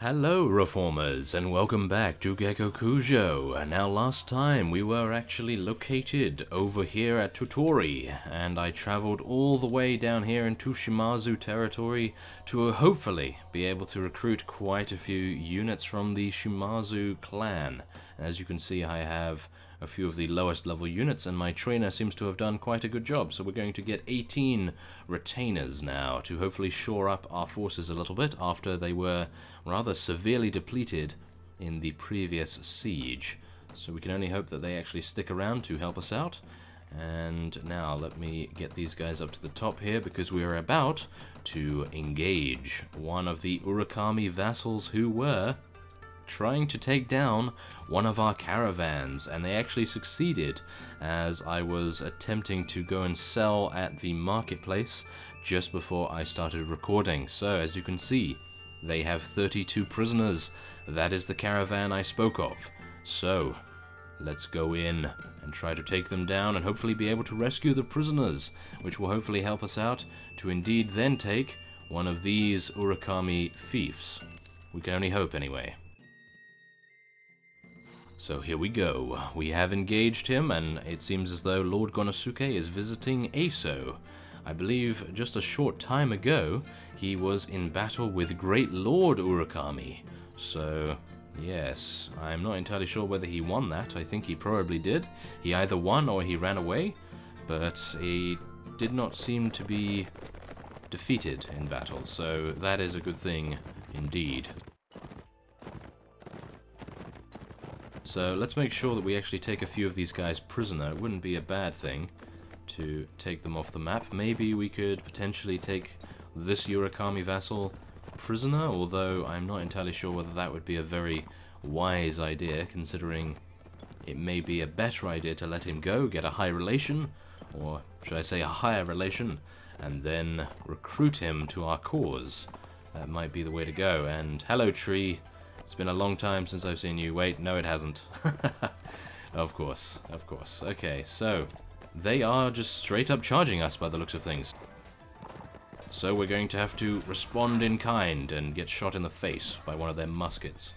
Hello reformers and welcome back to Gekokujo. Now last time we were actually located over here at Tottori and I traveled all the way down here into Shimazu territory to hopefully be able to recruit quite a few units from the Shimazu clan. As you can see, I have a few of the lowest level units and my trainer seems to have done quite a good job, so we're going to get 18 retainers now to hopefully shore up our forces a little bit after they were rather severely depleted in the previous siege. So we can only hope that they actually stick around to help us out. And now let me get these guys up to the top here because we are about to engage one of the Urakami vassals who were trying to take down one of our caravans, and they actually succeeded as I was attempting to go and sell at the marketplace just before I started recording. So as you can see, they have 32 prisoners. That is the caravan I spoke of. So let's go in and try to take them down and hopefully be able to rescue the prisoners, which will hopefully help us out to indeed then take one of these Urakami fiefs. We can only hope anyway. So here we go. We have engaged him, and it seems as though Lord Gonosuke is visiting Ieyasu. I believe just a short time ago, he was in battle with Great Lord Urakami. So, yes, I'm not entirely sure whether he won that. I think he probably did. He either won or he ran away, but he did not seem to be defeated in battle, so that is a good thing indeed. So let's make sure that we actually take a few of these guys prisoner. It wouldn't be a bad thing to take them off the map. Maybe we could potentially take this Urakami vassal prisoner, although I'm not entirely sure whether that would be a very wise idea, considering it may be a better idea to let him go, get a high relation, or should I say a higher relation, and then recruit him to our cause. That might be the way to go. And hello, tree. It's been a long time since I've seen you. Wait, no it hasn't. Of course, of course. Okay, so they are just straight up charging us by the looks of things. So we're going to have to respond in kind and get shot in the face by one of their muskets.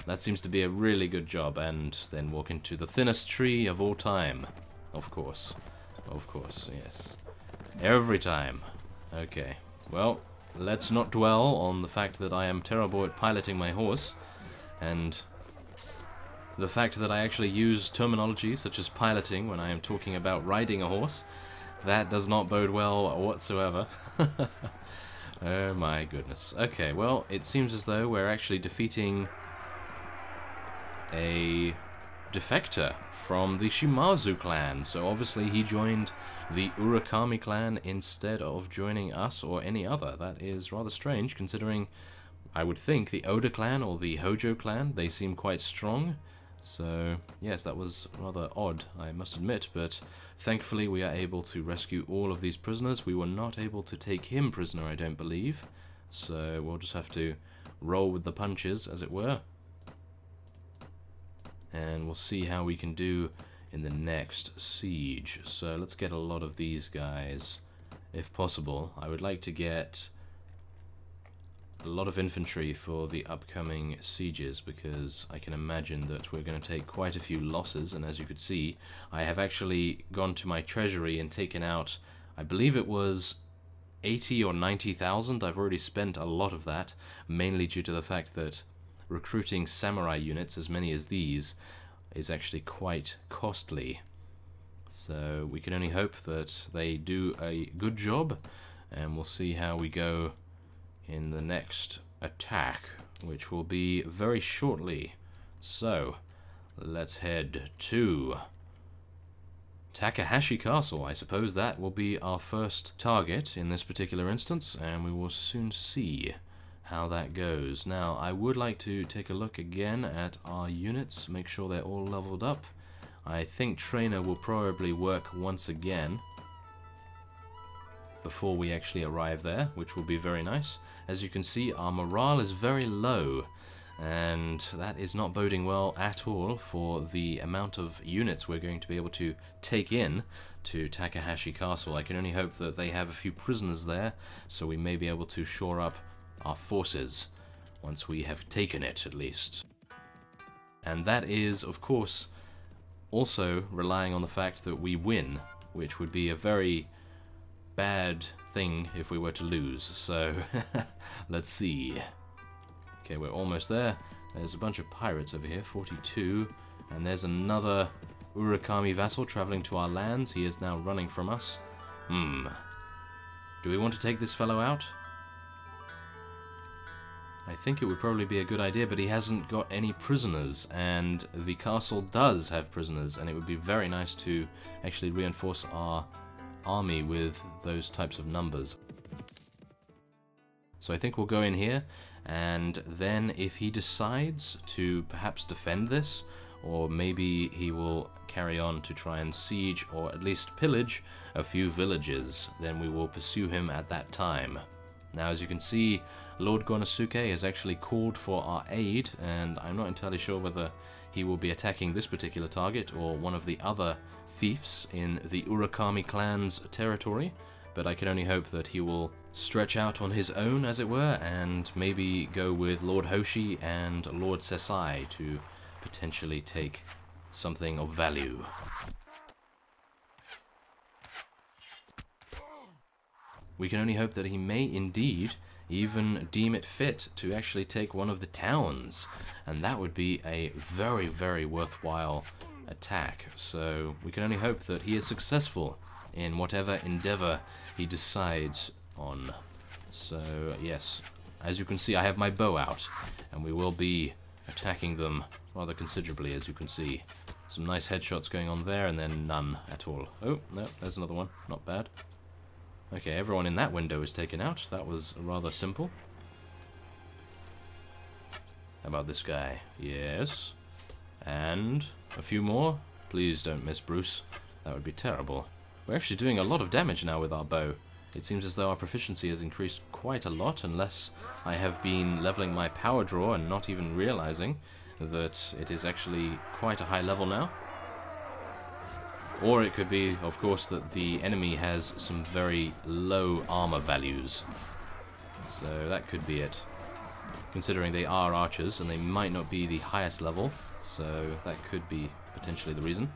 That seems to be a really good job, and then walk into the thinnest tree of all time. Of course. Of course, yes. Every time. Okay, well, let's not dwell on the fact that I am terrible at piloting my horse, and the fact that I actually use terminology such as piloting when I am talking about riding a horse. That does not bode well whatsoever. Oh my goodness. Okay, well, it seems as though we're actually defeating a defector from the Shimazu clan, so obviously he joined the Urakami clan instead of joining us or any other. That is rather strange, considering I would think the Oda clan or the Hojo clan, they seem quite strong. So yes, that was rather odd, I must admit, but thankfully we are able to rescue all of these prisoners. We were not able to take him prisoner, I don't believe, so we'll just have to roll with the punches, as it were. And we'll see how we can do in the next siege. So let's get a lot of these guys, if possible. I would like to get a lot of infantry for the upcoming sieges, because I can imagine that we're going to take quite a few losses, and as you could see, I have actually gone to my treasury and taken out, I believe it was 80 or 90,000. I've already spent a lot of that, mainly due to the fact that recruiting samurai units, as many as these, is actually quite costly. So we can only hope that they do a good job, and we'll see how we go in the next attack, which will be very shortly. So let's head to Takahashi Castle. I suppose that will be our first target in this particular instance, and we will soon see how that goes. Now, I would like to take a look again at our units, make sure they're all leveled up. I think trainer will probably work once again before we actually arrive there, which will be very nice. As you can see, our morale is very low, and that is not boding well at all for the amount of units we're going to be able to take in to Takahashi Castle. I can only hope that they have a few prisoners there, so we may be able to shore up our forces. once we have taken it, at least. And that is, of course, also relying on the fact that we win, which would be a very bad thing if we were to lose. So, let's see. Okay, we're almost there. There's a bunch of pirates over here, 42, and there's another Urakami vassal traveling to our lands. He is now running from us. Do we want to take this fellow out? I think it would probably be a good idea, but he hasn't got any prisoners, and the castle does have prisoners, and it would be very nice to actually reinforce our army with those types of numbers. So I think we'll go in here, and then if he decides to perhaps defend this, or maybe he will carry on to try and siege, or at least pillage, a few villages, then we will pursue him at that time. Now, as you can see, Lord Gonosuke has actually called for our aid, and I'm not entirely sure whether he will be attacking this particular target or one of the other fiefs in the Urakami clan's territory, but I can only hope that he will stretch out on his own, as it were, and maybe go with Lord Hoshi and Lord Sesai to potentially take something of value. We can only hope that he may indeed even deem it fit to actually take one of the towns, and that would be a very, very worthwhile attack. So we can only hope that he is successful in whatever endeavor he decides on. So yes, as you can see, I have my bow out, and we will be attacking them rather considerably, as you can see. Some nice headshots going on there, and then none at all. Oh, no, there's another one. Not bad. Okay, everyone in that window is taken out. That was rather simple. How about this guy? Yes. And a few more. Please don't miss, Bruce. That would be terrible. We're actually doing a lot of damage now with our bow. It seems as though our proficiency has increased quite a lot, unless I have been leveling my power draw and not even realizing that it is actually quite a high level now. Or it could be, of course, that the enemy has some very low armor values. So that could be it. Considering they are archers, and they might not be the highest level, so that could be potentially the reason.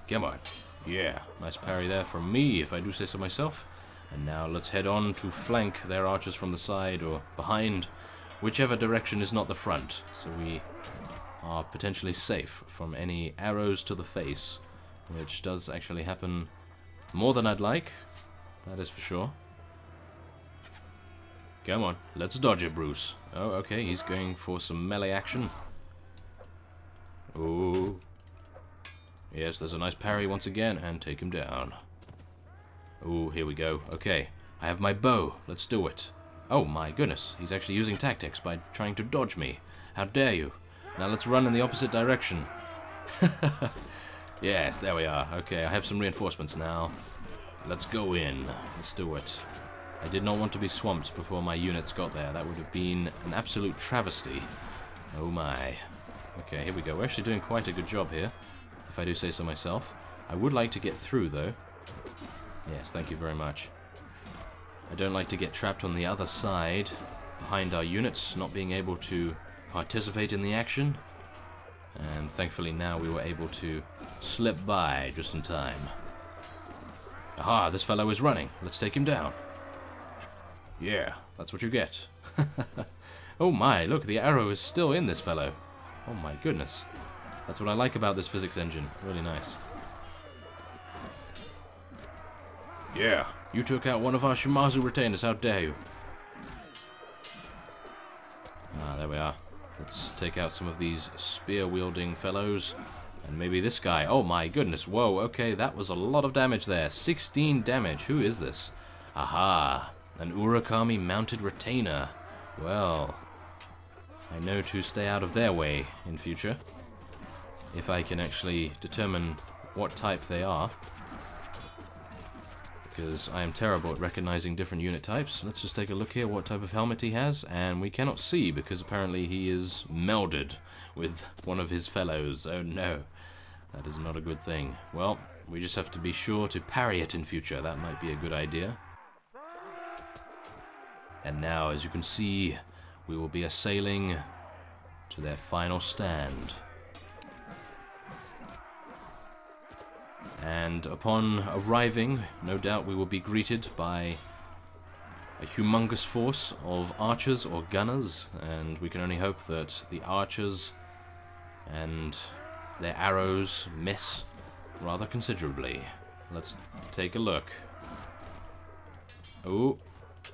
Come on. Yeah, nice parry there from me, if I do say so myself. And now let's head on to flank their archers from the side or behind, whichever direction is not the front, so we are potentially safe from any arrows to the face, which does actually happen more than I'd like, that is for sure. Come on, let's dodge it, Bruce. Oh, okay, he's going for some melee action. Oh. Yes, there's a nice parry once again, and take him down. Oh, here we go. Okay, I have my bow. Let's do it. Oh my goodness, he's actually using tactics by trying to dodge me. How dare you? Now let's run in the opposite direction. Yes, there we are. Okay, I have some reinforcements now. Let's go in. Let's do it. I did not want to be swamped before my units got there. That would have been an absolute travesty. Oh my. Okay, here we go. We're actually doing quite a good job here, if I do say so myself. I would like to get through, though. Yes, thank you very much. I don't like to get trapped on the other side, behind our units, not being able to participate in the action. And thankfully now we were able to slip by just in time. Aha, this fellow is running. Let's take him down. Yeah, that's what you get. Oh my, look, the arrow is still in this fellow. Oh my goodness. That's what I like about this physics engine. Really nice. Yeah, you took out one of our Shimazu retainers, how dare you? Ah, there we are. Let's take out some of these spear-wielding fellows. And maybe this guy. Oh my goodness, whoa, okay, that was a lot of damage there. 16 damage, who is this? Aha, an Urakami mounted retainer. Well, I know to stay out of their way in future, if I can actually determine what type they are, because I am terrible at recognizing different unit types. Let's just take a look here what type of helmet he has, and we cannot see because apparently he is melded with one of his fellows. Oh no, that is not a good thing. Well, we just have to be sure to parry it in future. That might be a good idea. And now, as you can see, we will be assailing to their final stand. And upon arriving, no doubt we will be greeted by a humongous force of archers or gunners, and we can only hope that the archers and their arrows miss rather considerably. Let's take a look. Oh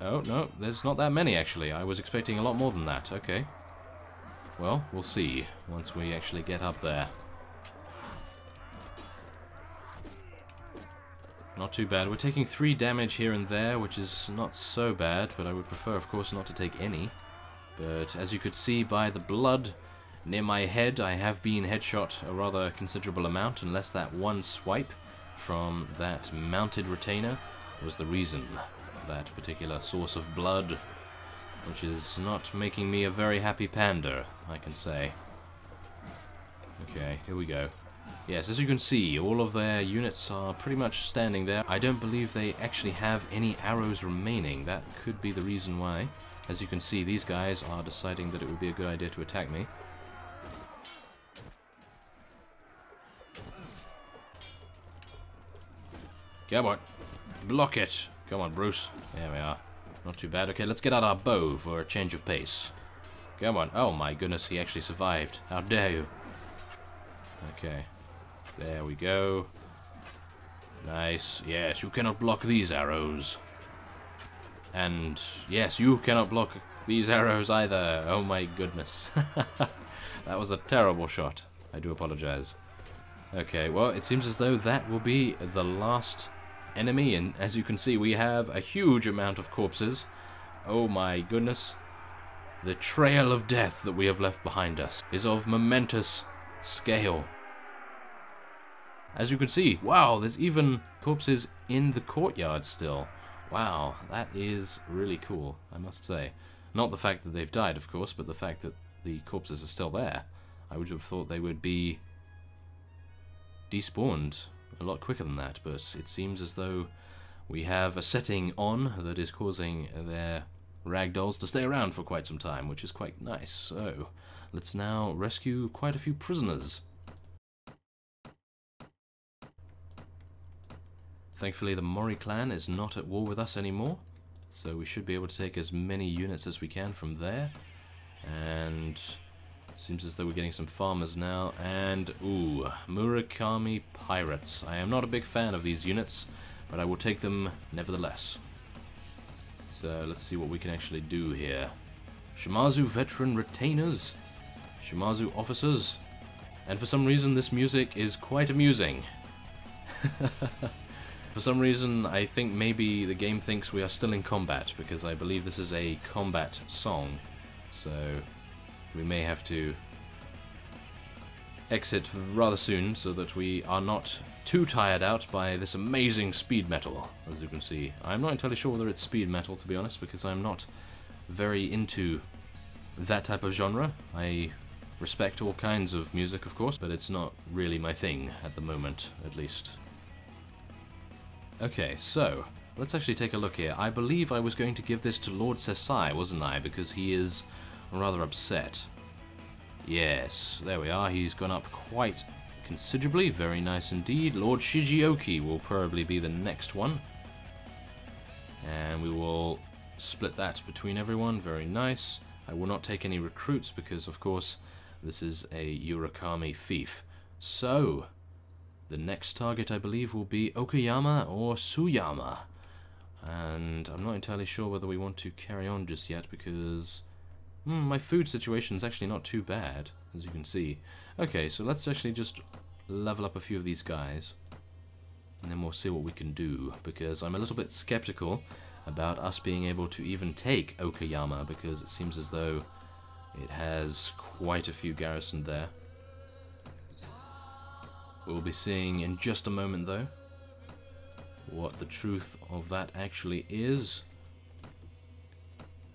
no, there's not that many actually. I was expecting a lot more than that. Okay. Well, we'll see once we actually get up there. Not too bad. We're taking 3 damage here and there, which is not so bad, but I would prefer, of course, not to take any. But as you could see by the blood near my head, I have been headshot a rather considerable amount, unless that one swipe from that mounted retainer was the reason for that particular source of blood, which is not making me a very happy panda, I can say. Okay, here we go. Yes, as you can see, all of their units are pretty much standing there. I don't believe they actually have any arrows remaining. That could be the reason why. As you can see, these guys are deciding that it would be a good idea to attack me. Come on. Block it. Come on, Bruce. There we are. Not too bad. Okay, let's get out our bow for a change of pace. Come on. Oh my goodness, he actually survived. How dare you? Okay. There we go. Nice. Yes, you cannot block these arrows. And yes, you cannot block these arrows either. Oh my goodness. That was a terrible shot. I do apologize. Okay, well, it seems as though that will be the last enemy, and as you can see, we have a huge amount of corpses. Oh my goodness. The trail of death that we have left behind us is of momentous scale. As you can see, wow, there's even corpses in the courtyard still. Wow, that is really cool, I must say. Not the fact that they've died, of course, but the fact that the corpses are still there. I would have thought they would be despawned a lot quicker than that, but it seems as though we have a setting on that is causing their ragdolls to stay around for quite some time, which is quite nice. So, let's now rescue quite a few prisoners. Thankfully, the Mori clan is not at war with us anymore, so we should be able to take as many units as we can from there. And seems as though we're getting some farmers now. And, ooh, Murakami pirates. I am not a big fan of these units, but I will take them nevertheless. So, let's see what we can actually do here. Shimazu veteran retainers, Shimazu officers, and for some reason this music is quite amusing. For some reason, I think maybe the game thinks we are still in combat, because I believe this is a combat song. So, we may have to exit rather soon so that we are not too tired out by this amazing speed metal, as you can see. I'm not entirely sure whether it's speed metal, to be honest, because I'm not very into that type of genre. I respect all kinds of music, of course, but it's not really my thing at the moment, at least. Okay, so, let's actually take a look here. I believe I was going to give this to Lord Sesai, wasn't I? Because he is rather upset. Yes, there we are. He's gone up quite considerably. Very nice indeed. Lord Shigioki will probably be the next one. And we will split that between everyone. Very nice. I will not take any recruits because, of course, this is a Urakami fief. So, the next target, I believe, will be Okayama or Suyama. And I'm not entirely sure whether we want to carry on just yet because my food situation is actually not too bad, as you can see. Okay, so let's actually just level up a few of these guys. And then we'll see what we can do, because I'm a little bit skeptical about us being able to even take Okayama, because it seems as though it has quite a few garrisoned there. We'll be seeing in just a moment, though, what the truth of that actually is.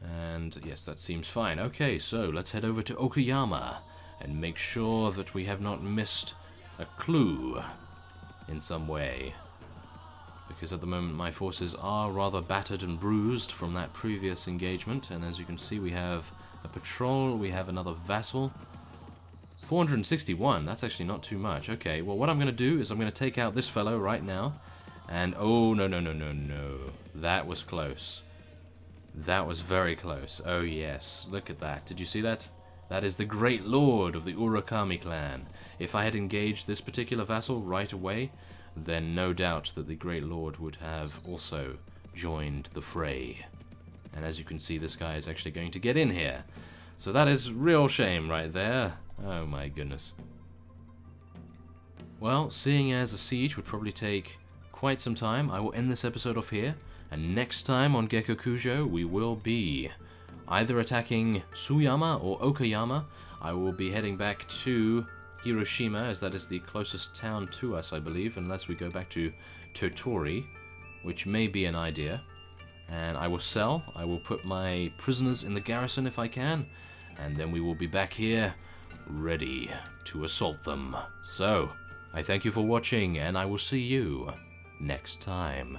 And yes, that seems fine. Okay, so let's head over to Okayama and make sure that we have not missed a clue in some way. because at the moment my forces are rather battered and bruised from that previous engagement. And as you can see, we have a patrol, we have another vassal. 461, that's actually not too much. Okay, well what I'm going to do is I'm going to take out this fellow right now. And oh, no, no, no, no, no. That was close. That was very close. Oh yes, look at that. Did you see that? That is the Great Lord of the Urakami clan. If I had engaged this particular vassal right away, then no doubt that the Great Lord would have also joined the fray. And as you can see, this guy is actually going to get in here. So that is real shame right there. Oh my goodness. Well, seeing as a siege would probably take quite some time, I will end this episode off here. And next time on Gekokujo, we will be either attacking Suyama or Okayama. I will be heading back to Hiroshima, as that is the closest town to us, I believe, unless we go back to Tottori, which may be an idea. And I will sell. I will put my prisoners in the garrison if I can, and then we will be back here ready to assault them. So, I thank you for watching, and I will see you next time.